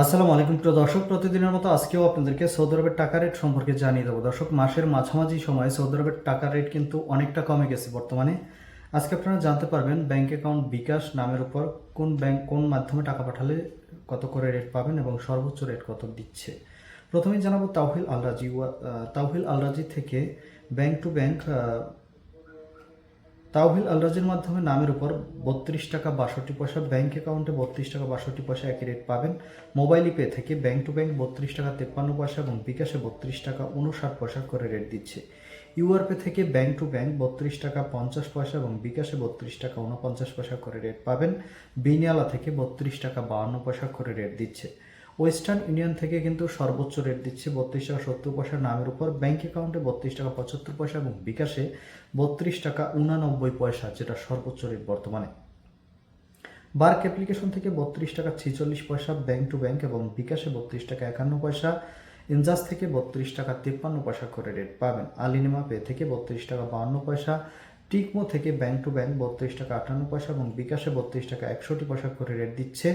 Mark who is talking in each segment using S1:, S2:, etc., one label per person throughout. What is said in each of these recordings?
S1: আসসালামু আলাইকুম প্রিয় দর্শক, প্রতিদিনের মতো আজকেও আপনাদেরকে সৌদি আরবের টাকা রেট সম্পর্কে জানিয়ে দেবো। দর্শক, মাসের মাঝামাঝি সময়ে সৌদি আরবের টাকা রেট কিন্তু অনেকটা কমে গেছে বর্তমানে। আজকে আপনারা জানতে পারবেন ব্যাংক অ্যাকাউন্ট বিকাশ নামের উপর কোন মাধ্যমে টাকা পাঠালে কত করে রেট পাবেন এবং সর্বোচ্চ রেট কত দিচ্ছে। প্রথমেই জানাবো তাওহিল আলরাজি থেকে ব্যাংক টু ব্যাংক তাওহিল আলরাজির মাধ্যমে নামের উপর 32 টাকা 62 পয়সা, ব্যাংক অ্যাকাউন্টে 32 টাকা 62 পয়সা একই রেট পাবেন। মোবাইল পে থেকে ব্যাংক টু ব্যাংক 32 টাকা 53 পয়সা এবং বিকাশে 32 টাকা 59 পয়সা করে রেট দিচ্ছে। ইউআর পে থেকে ব্যাংক টু ব্যাংক 32 টাকা 50 পয়সা এবং বিকাশে 32 টাকা 49 পয়সা করে রেট পাবেন। বিনিয়ালা থেকে 32 টাকা 52 পয়সা করে রেট দিচ্ছে। ওয়েস্টার্ন ইউনিয়ন থেকে কিন্তু সর্বোচ্চ রেট দিচ্ছে 32 টাকা 70 পয়সা নামের উপর, ব্যাংক অ্যাকাউন্টে 32 টাকা 75 পয়সা এবং বিকাশে 32 টাকা 89 পয়সা, যেটা সর্বোচ্চ রেট বর্তমানে। বার্ক অ্যাপ্লিকেশন থেকে 32 টাকা 46 পয়সা ব্যাংক টু ব্যাংক এবং বিকাশে 32 টাকা 51 পয়সা। ইনজাস থেকে 32 টাকা 53 পয়সা করে রেট পাবেন। আলিনেমা পে থেকে 32 টাকা 52 পয়সা। টিকমো থেকে ব্যাংক টু ব্যাংক 32 টাকা 58 পয়সা এবং বিকাশে 32 টাকা 61 পয়সা করে রেট দিচ্ছে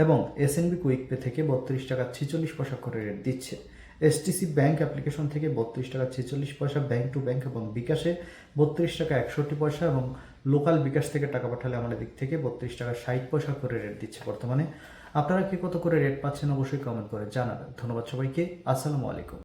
S1: এবং এসএনবি কুইক পে থেকে 32 টাকা 46 পয়সা করে রেট দিচ্ছে। এসটিসি ব্যাংক অ্যাপ্লিকেশন থেকে 32 টাকা 46 পয়সা ব্যাংক টু ব্যাংক এবং বিকাশে 32 টাকা 61 পয়সা এবং লোকাল বিকাশ থেকে টাকা পাঠালে আমাদের দিক থেকে 32 টাকা 60 পয়সা করে রেট দিচ্ছে বর্তমানে। আপনারা কি কত করে রেট পাচ্ছেন অবশ্যই কমেন্ট করে জানাবেন। ধন্যবাদ সবাইকে। আসসালামু আলাইকুম।